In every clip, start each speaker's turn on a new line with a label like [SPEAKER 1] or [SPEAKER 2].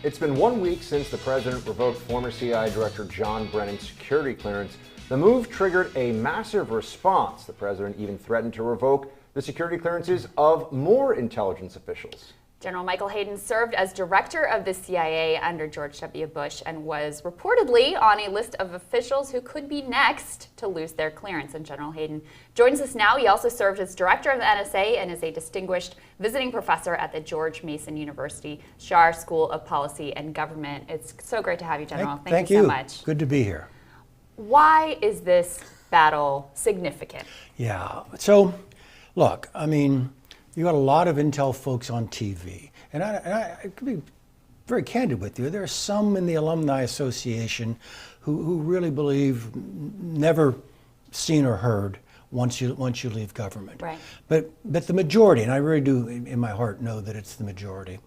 [SPEAKER 1] It's been 1 week since the president revoked former CIA Director John Brennan's security clearance. The move triggered a massive response. The president even threatened to revoke the security clearances of more intelligence officials.
[SPEAKER 2] General Michael Hayden served as director of the CIA under George W. Bush and was reportedly on a list of officials who could be next to lose their clearance. And General Hayden joins us now. He also served as director of the NSA and is a distinguished visiting professor at the George Mason University Schar School of Policy and Government. It's so great to have you, General. Thank you so much.
[SPEAKER 3] Good to be here.
[SPEAKER 2] Why is this battle significant?
[SPEAKER 3] Yeah. So, look, I mean, you got a lot of intel folks on TV, and I could be very candid with you. There are some in the Alumni Association who really believe never seen or heard once you leave government.
[SPEAKER 2] Right.
[SPEAKER 3] But the majority, and I really do in my heart know that it's the majority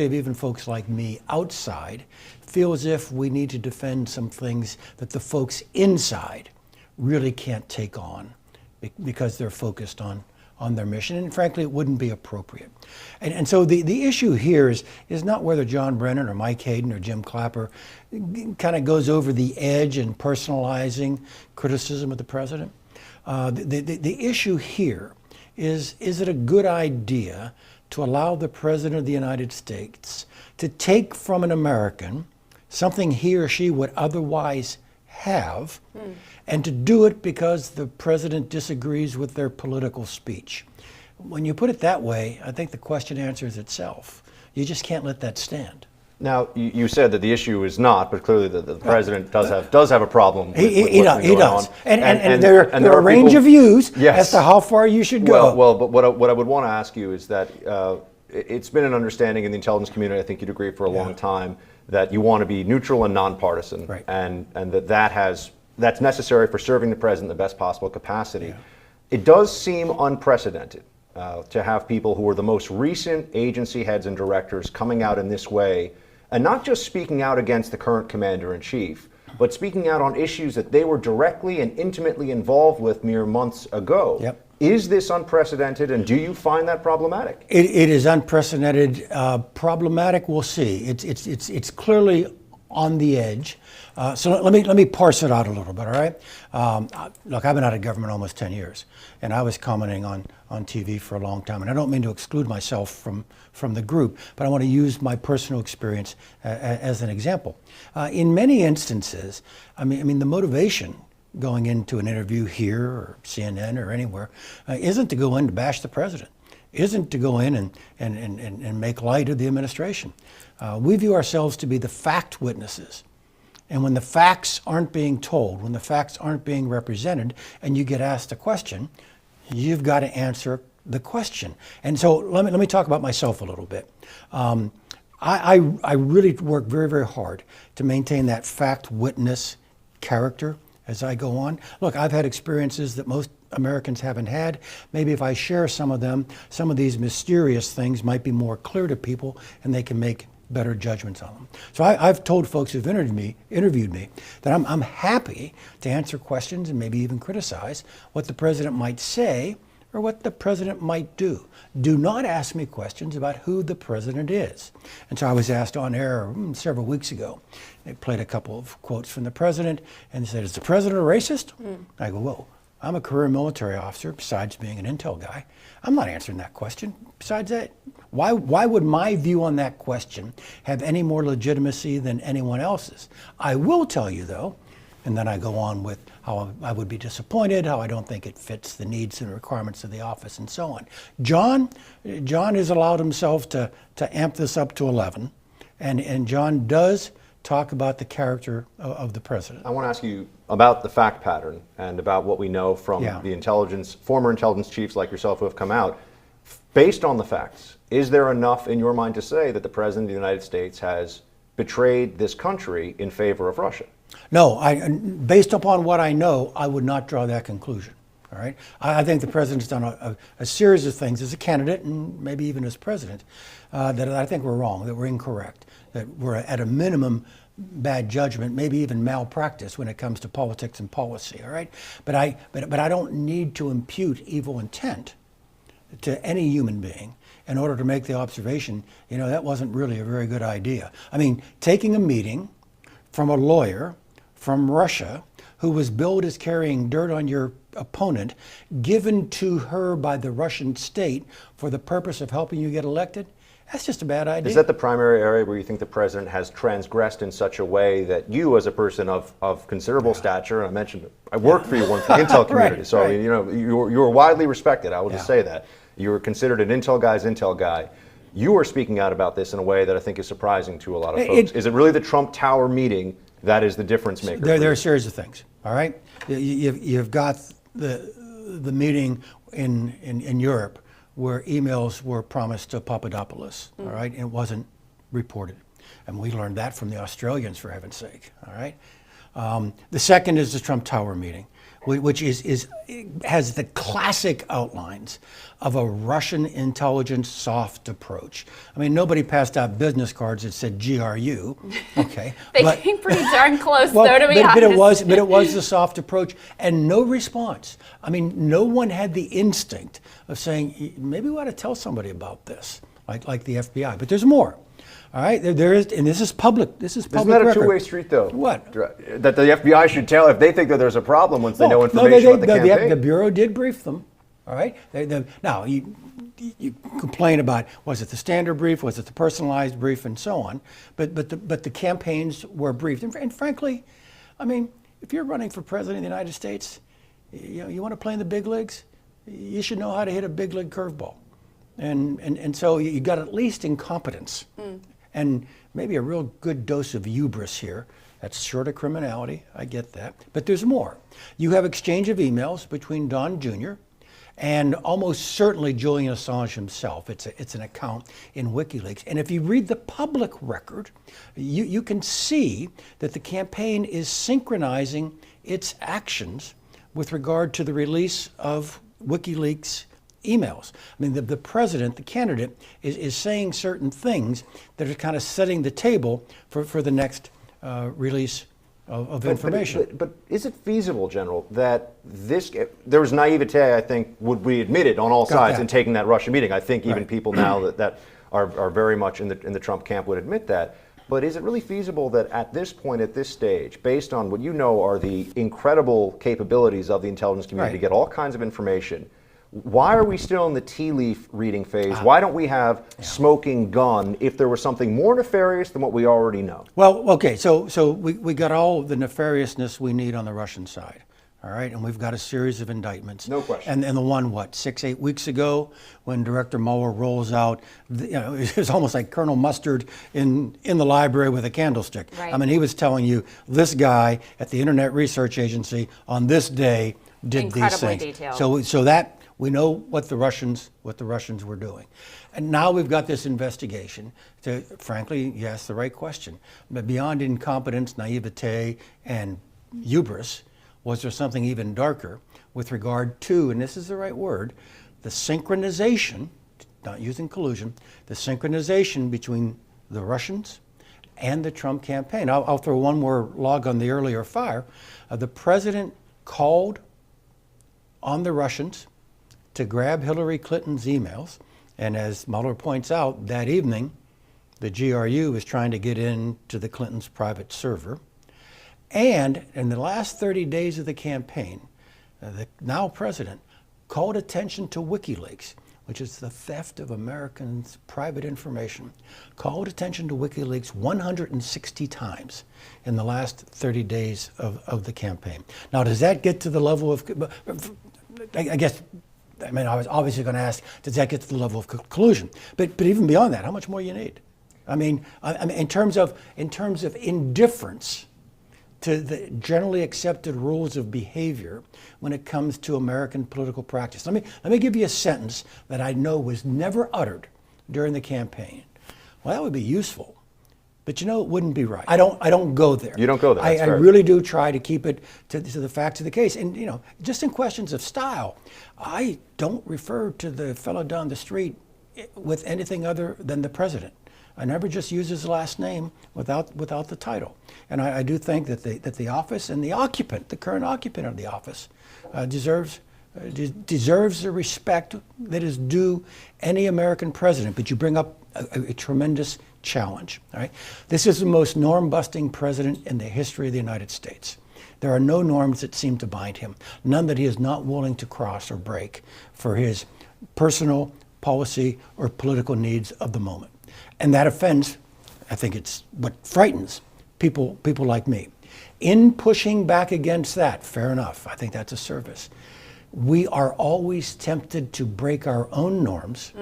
[SPEAKER 3] of even folks like me outside feel as if we need to defend some things that the folks inside really can't take on because they're focused on their mission, and frankly, it wouldn't be appropriate. And so the issue here is not whether John Brennan or Mike Hayden or Jim Clapper kind of goes over the edge in personalizing criticism of the president. The issue here is it a good idea to allow the president of the United States to take from an American something he or she would otherwise have, and to do it because the president disagrees with their political speech? When you put it that way, I think the question answers itself. You just can't let that stand.
[SPEAKER 1] Now, you said that the issue is not, but clearly the president does have a problem with
[SPEAKER 3] He
[SPEAKER 1] what's been going
[SPEAKER 3] does.
[SPEAKER 1] on.
[SPEAKER 3] And there are a range of views as to how far you should go.
[SPEAKER 1] Well, but what I would want to ask you is that it's been an understanding in the intelligence community, I think you'd agree, for a long time, that you want to be neutral and nonpartisan,
[SPEAKER 3] right,
[SPEAKER 1] and that's necessary for serving the president in the best possible capacity. Yeah. It does seem unprecedented to have people who are the most recent agency heads and directors coming out in this way, and not just speaking out against the current commander-in-chief, but speaking out on issues that they were directly and intimately involved with mere months ago.
[SPEAKER 3] Yep. Is
[SPEAKER 1] this unprecedented, and do you find that problematic?
[SPEAKER 3] It is unprecedented. Problematic, we'll see. It's clearly on the edge. So let me parse it out a little bit, all right? Look, I've been out of government almost 10 years, and I was commenting on TV for a long time, and I don't mean to exclude myself from the group, but I want to use my personal experience as an example. In many instances, I mean the motivation going into an interview here or CNN or anywhere isn't to go in to bash the president, isn't to go in and make light of the administration. We view ourselves to be the fact witnesses. And when the facts aren't being told, when the facts aren't being represented, and you get asked a question, you've got to answer the question. And so let me talk about myself a little bit. I really work very, very hard to maintain that fact witness character as I go on. Look, I've had experiences that most Americans haven't had. Maybe if I share some of them, some of these mysterious things might be more clear to people and they can make better judgments on them. So I've told folks who've interviewed me that I'm happy to answer questions and maybe even criticize what the president might say or what the president might do. Do not ask me questions about who the president is. And so I was asked on air several weeks ago. They played a couple of quotes from the president and they said, "Is the president a racist?" I go, "Whoa, I'm a career military officer, besides being an intel guy. I'm not answering that question. Besides that, why would my view on that question have any more legitimacy than anyone else's? I will tell you, though," and then I go on with how I would be disappointed, how I don't think it fits the needs and requirements of the office, and so on. John has allowed himself to amp this up to 11, and John does talk about the character of the president.
[SPEAKER 1] I want to ask you about the fact pattern and about what we know from the former intelligence chiefs like yourself who have come out. Based on the facts, is there enough in your mind to say that the president of the United States has betrayed this country in favor of Russia?
[SPEAKER 3] No, based upon what I know, I would not draw that conclusion. All right, I think the president's done a series of things as a candidate and maybe even as president that I think were wrong, that were incorrect, that were at a minimum bad judgment, maybe even malpractice when it comes to politics and policy. All right, but I don't need to impute evil intent to any human being in order to make the observation, that wasn't really a very good idea. I mean, taking a meeting from a lawyer from Russia who was billed as carrying dirt on your opponent, given to her by the Russian state for the purpose of helping you get elected, that's just a bad idea.
[SPEAKER 1] Is that the primary area where you think the president has transgressed in such a way that you, as a person of considerable stature, and I mentioned I worked for you once in the intel community,
[SPEAKER 3] Right,
[SPEAKER 1] so
[SPEAKER 3] right.
[SPEAKER 1] I mean, you were widely respected. I will just say that you were considered an intel guy. You are speaking out about this in a way that I think is surprising to a lot of folks. Is it really the Trump Tower meeting that is the difference maker?
[SPEAKER 3] There are a series of things. All right, you've got the meeting in Europe where emails were promised to Papadopoulos. All right, and it wasn't reported, and we learned that from the Australians, for heaven's sake. All right. The second is the Trump Tower meeting, which has the classic outlines of a Russian intelligence soft approach. I mean, nobody passed out business cards that said GRU. Okay,
[SPEAKER 2] They came pretty darn close, though, to be honest.
[SPEAKER 3] But it was the soft approach, and no response. I mean, no one had the instinct of saying, maybe we ought to tell somebody about this, like the FBI. But there's more. All right, there is, and this is public. This is public
[SPEAKER 1] Isn't that
[SPEAKER 3] record.
[SPEAKER 1] a two-way street, though?
[SPEAKER 3] What?
[SPEAKER 1] That the FBI should tell if they think that there's a problem once they know information about the campaign?
[SPEAKER 3] The Bureau did brief them. All right. Now you complain about, was it the standard brief, was it the personalized brief, and so on. But the campaigns were briefed, and frankly, I mean, if you're running for president of the United States, you want to play in the big leagues, you should know how to hit a big league curveball, and so you got at least incompetence. And maybe a real good dose of hubris here. That's short of criminality, I get that. But there's more. You have exchange of emails between Don Jr. and almost certainly Julian Assange himself. It's an account in WikiLeaks. And if you read the public record, you can see that the campaign is synchronizing its actions with regard to the release of WikiLeaks emails. I mean, the president, the candidate, is saying certain things that are kind of setting the table for the next release of information.
[SPEAKER 1] But is it feasible, General, that there was naivete, I think, would be admitted on all sides in taking that Russia meeting. I think even people now that are very much in the Trump camp would admit that. But is it really feasible that at this point, at this stage, based on what you know are the incredible capabilities of the intelligence community to get all kinds of information, why are we still in the Tealeaf reading phase? Why don't we have smoking gun if there was something more nefarious than what we already know?
[SPEAKER 3] Well, okay, so we got all the nefariousness we need on the Russian side, all right? And we've got a series of indictments.
[SPEAKER 1] No question.
[SPEAKER 3] And the one, 6-8 weeks ago, when Director Mueller rolls out, it was almost like Colonel Mustard in the library with a candlestick.
[SPEAKER 2] Right.
[SPEAKER 3] I mean, he was telling you, this guy at the Internet Research Agency on this day did these things.
[SPEAKER 2] Detailed.
[SPEAKER 3] So that we know what the Russians were doing. And now we've got this investigation to, frankly, you asked the right question. But beyond incompetence, naivete, and hubris, was there something even darker with regard to, and this is the right word, the synchronization, not using collusion, the synchronization between the Russians and the Trump campaign. I'll throw one more log on the earlier fire. The president called on the Russians to grab Hillary Clinton's emails. And as Mueller points out, that evening, the GRU was trying to get into the Clintons' private server. And in the last 30 days of the campaign, the now president called attention to WikiLeaks, which is the theft of Americans' private information, called attention to WikiLeaks 160 times in the last 30 days of the campaign. Now, does that get to the level of, I was obviously going to ask, does that get to the level of collusion? But even beyond that, how much more you need? I mean, in terms of indifference to the generally accepted rules of behavior when it comes to American political practice. Let me give you a sentence that I know was never uttered during the campaign. Well, that would be useful, but it wouldn't be right. I don't go there.
[SPEAKER 1] You don't go there.
[SPEAKER 3] I really do try to keep it to the facts of the case. And just in questions of style, I don't refer to the fellow down the street with anything other than the president. I never just use his last name without the title. And I do think that the office and the occupant, the current occupant of the office, deserves deserves the respect that is due any American president. But you bring up a tremendous challenge. All right? This is the most norm-busting president in the history of the United States. There are no norms that seem to bind him, none that he is not willing to cross or break for his personal, policy, or political needs of the moment. And that offends, I think it's what frightens people like me. In pushing back against that, fair enough, I think that's a service. We are always tempted to break our own norms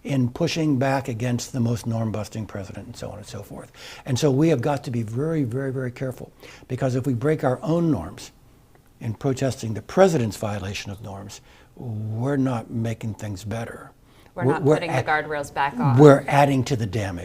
[SPEAKER 3] in pushing back against the most norm-busting president and so on and so forth. And so we have got to be very, very, very careful, because if we break our own norms in protesting the president's violation of norms, we're not making things better.
[SPEAKER 2] We're not putting the guardrails back on.
[SPEAKER 3] We're adding to the damage.